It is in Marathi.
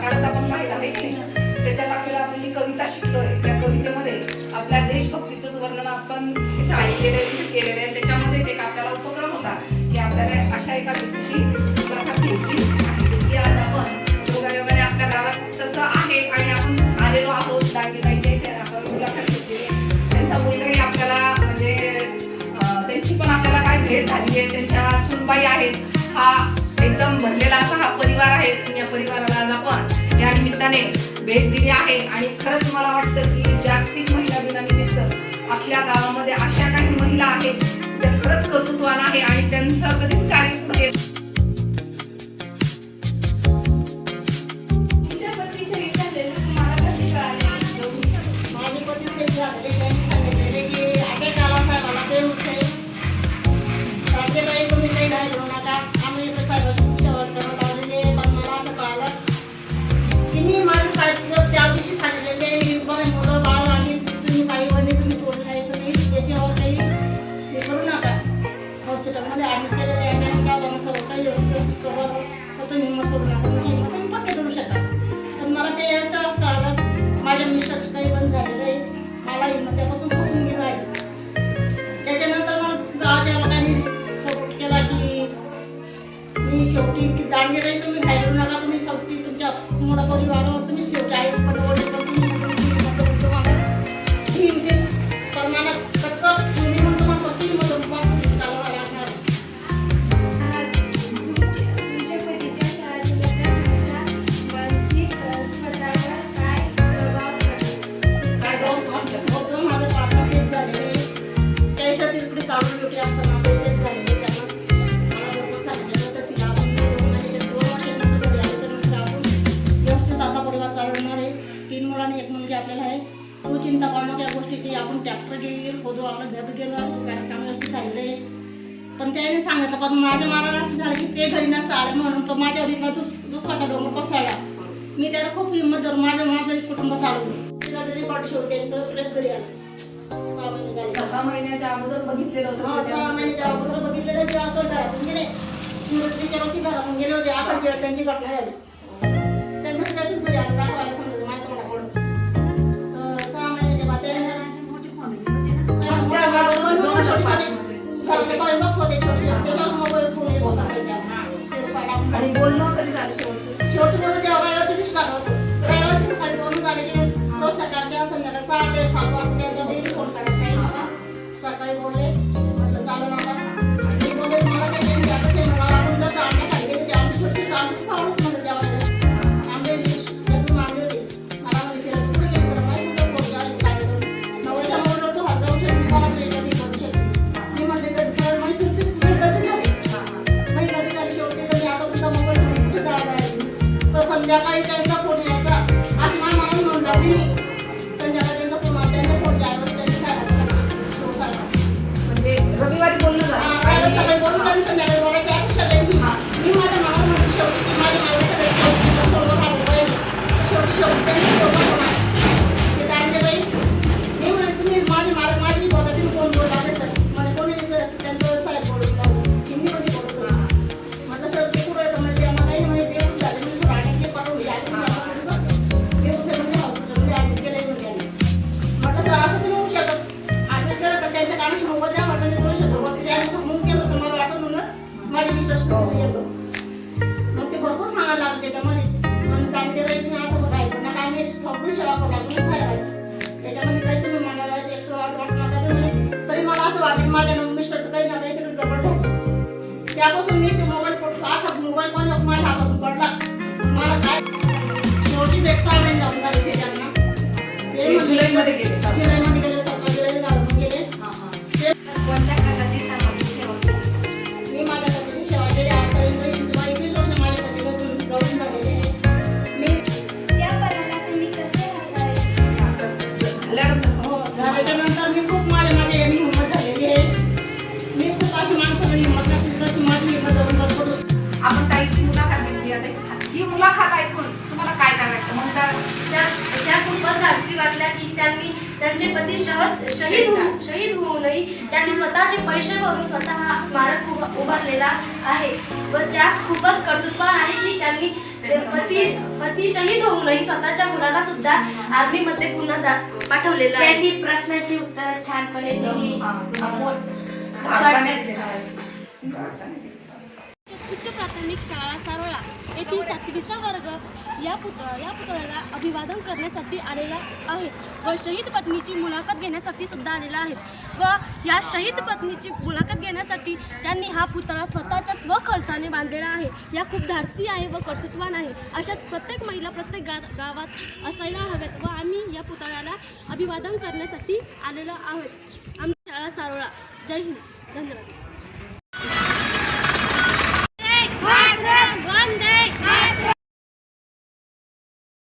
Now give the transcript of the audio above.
कालच आपण पाहिलं आहे की त्याच्यात आपल्याला आपण ही कविता शिकलोय. त्या कवितेमध्ये आपल्या देशभक्तीचं वर्णन आपण तिथे ऐकलेलं केलेलं आहे. त्याच्यामध्येच एक आपल्याला उपक्रम होता की आपल्याला अशा एका व्यक्तीची मुलाखत घ्यायची आहे की आज आपण योगायोगाने आपल्या गावात तसं आहे आणि आपण आलेलो आहोत दांडीबाईच्या इथे आपण मुलाखत घेतलेली आहे. त्यांचा मुलगाही आपल्याला म्हणजे त्यांची पण आपल्याला काय भेट झाली आहे. त्यांच्या सुनबाई आहेत. हा एकदम भरलेला असा हा परिवार आहे. या परिवाराला आज आपण या निमित्ताने भेट दिली आहे आणि खरंच मला वाटतं की जागतिक महिला दिनानिमित्त आपल्या गावामध्ये अशा काही महिला आहेत त्या खरंच कर्तृत्वान आहे आणि त्यांचं कधीच कार्य पुढे हॉस्पिटलमध्ये ॲडमिट केलेले आहे. आमच्या आम्हाला सर्व काही व्यवस्थित करावं तर तुम्ही हिंमत सोडू नका. तुमची हिंमत तुम्ही पक्के करू शकता. तर मला ते असं कळलं माझ्या मिस्टरचं काही बंद झालेलं आहे. मला हिंमत त्यापासून फसून गेलं पाहिजे. त्याच्यानंतर मला गावाच्या लोकांनी सपोर्ट केला की मी शेवटी दांडगेताई तुम्ही घायरू नका. तुम्ही शेवटी तुमच्या मुला परिवारावर तुम्ही शेवटी आई पण ओढले पण तुम्ही तुम्हाला हिमते तर मला कच्चं तुम्ही म्हणतो मला फक्त हिंमत चालवायला लागणार. तुमच्या पतीच्या शाळेबद्दल तुमचा मानसिक स्वतःवर काय प्रभाव पडतो? काय जाऊन माझं 5-6 शेत झालेले त्याच्या तिकडे चालू ड्युटी असताना ते शेत झालेले त्यामुळे मला भरपूर सांगितलं तशी आपण 2 महिन्याच्या 2 वर्षानंतर घरी आल्याच्यानंतर आपण व्यवस्थित आपला परिवार चालवणार आहे. 3 मुलांनी 1 मुलगी आपल्याला आहे. तू चिंता करू नका या गोष्टीची. आपण ट्रॅक्टर घेऊन खोदू आपलं घर गेलं काय चांगलं असं झालेलं आहे. पण त्याने सांगितलं पण माझ्या मनाला असं झालं की ते घरी नसतं आलं म्हणून तो माझ्यावर इथला दुःखाचा डोंगर कोसळला. मी त्याला खूप हिंमत धरून माझं कुटुंब चालवलं. तिला जरी पाठशेव त्यांचं परत घरी आलं. 6 महिने झाले. 6 महिन्याच्या अगोदर बघितलेलं होतं. 6 महिन्याच्या अगोदर बघितलेलं जेव्हा तो घरातून गेले विचारावरती घरातून गेले होते. आकडची त्यांची घटना झाली. त्यांचं सगळ्याच घरी आलं दाखवायला समजायचं माहिती मला पडलं. तर 6 महिन्याच्या बाद बॉक्स होते छोटे छोटे त्याच्यावर मोबाईल फोन येत होता आणि बोलणं कधी झालं शेवटचं बोलणं तेव्हा रविवारच्या दिवशी झालं होतं. रविवारची सकाळी बोलणं झाले की रोज सकाळ किंवा संध्याकाळी 6 ते 7 वाजता त्याच्या डेली फोन करायचा टाईम होता. सकाळी बोलले म्हटलं चालू नका मी बोलले मला काही त्यांची आठवत आहे. मला आपण जसं आंबे खाली गेले ते आंबे छोटे छोटे आंबे खूप आवडत म्हणलं तेव्हा आंबे त्यातून आंबे होते. मला म्हणजे शिरायचं कुठे गेलं तर माहीत नव्हतं कोण जेवायचं काय करून नवऱ्याला म्हणलं तो हात जाऊ शकतो कोणाचं याच्यावर करू शकतो. मी म्हटले कधी सर माहिती होती गर्दी झाली गर्दी झाली शेवटी तर मी आता तुमचा मोबाईल कुठे जायला तर संध्याकाळी त्यांचा फोन यायचा अशी मला नोंद लावली मी. संध्याकाळी त्यांचा फोन त्यांच्या फोनच्या आईवर त्यांच्या साहेबांचा म्हणजे रविवारी बोलणं झालं. सकाळी बोलून त्यांनी संध्याकाळी बोलायची अपेक्षा त्यांची. मी माझ्या मनावर म्हणते शेवटी माझ्या माझ्याकडे शेवटी त्यांनी फोन आहे ते दांडेबाई मी म्हणे तुम्ही माझी बोलता तुम्ही कोण बोलला सर म्हणे कोणी सर त्यांचं साहेब बोलत हिंदीमध्ये बोलत होते. म्हटलं सर ते कुठं येतं म्हणजे त्यांना काही म्हणे बेहोश झाले म्हणजे थोडं ॲडमिट ते पाठवून बेहोशामध्ये हॉस्पिटलमध्ये ॲडमिट केलं आहे म्हणजे म्हटलं सर असं तुम्ही होऊ शकत ॲडमिट केलं तर त्यांच्या कानाशी मोबाईल द्या म्हटलं मी 2 शब्द बोलते त्याने समजून केलं तर मला वाटत म्हणलं माझे मिस्टर सुद्धा येतो. मग ते भरपूर सांगायला लागलं त्याच्यामध्ये म्हणून त्यामध्ये तुम्ही असं बघायला नका आम्ही सगळी सेवा करू लागलो साहेबाची त्याच्यामध्ये काहीच तुम्ही मला एक वाट नका ते म्हणे. तरी मला असं वाटलं की माझ्या मिस्टरचं काही ना काहीतरी गडबड झाली. त्यापासून मी ते मोबाईल असा मोबाईल कोणी माझ्या हातातून पडला. मला काय शेवटी भेट 6 महिने जाऊन झाली भेटायला ते जुलैमध्ये गेले 17 जुलैला घालून गेले. कोणत्या प्रकारची सामाजिक सेवा केली? मी माझ्या पतीची सेवा केली. आजपर्यंत 21 वर्ष माझ्या पतीला जाऊन झालेले आहे. मी त्या पराला तुम्ही कसे झाल्याच्या नंतर मी खूप माझ्या यांनी हिंमत झालेली आहे. मी खूप अशी माणसाला हिंमत नसते तशी माझी हिंमत धरून बसतो. आपण ताईची मुलाखत घेतली आता ही मुलाखत ऐकून तुम्हाला काय काय वाटतं? म्हणतात त्या खूपच धाडसी वाटल्या की त्यांनी त्यांचे पती शहीद होऊनही त्यांनी स्वतःचे पैसे भरून स्वतः हा स्मारक उभारलेला आहे व त्यास खूपच कर्तृत्व आहे की त्यांनी पती शहीद होऊनही स्वतःच्या मुलाला सुद्धा आर्मीमध्ये पुन्हा पाठवलेलं आहे. त्यांनी प्रश्नाची उत्तर छानपणे दिली. उच्च प्राथमिक शाळा सारोळा येथील 7वीचा वर्ग या पुतळ्याला अभिवादन करण्यासाठी आलेला आहे व शहीद पत्नीची मुलाखत घेण्यासाठी सुद्धा आलेला आहे व या शहीद पत्नीची मुलाखत घेण्यासाठी त्यांनी हा पुतळा स्वतःच्या स्वखर्चाने बांधलेला आहे. या खूप धाडसी आहे व कर्तृत्वान आहे. अशाच प्रत्येक महिला प्रत्येक गावात असायला हव्यात व आम्ही या पुतळ्याला अभिवादन करण्यासाठी आलेलो आहोत. आमची शाळा सारोळा. जय हिंद. धन्यवाद.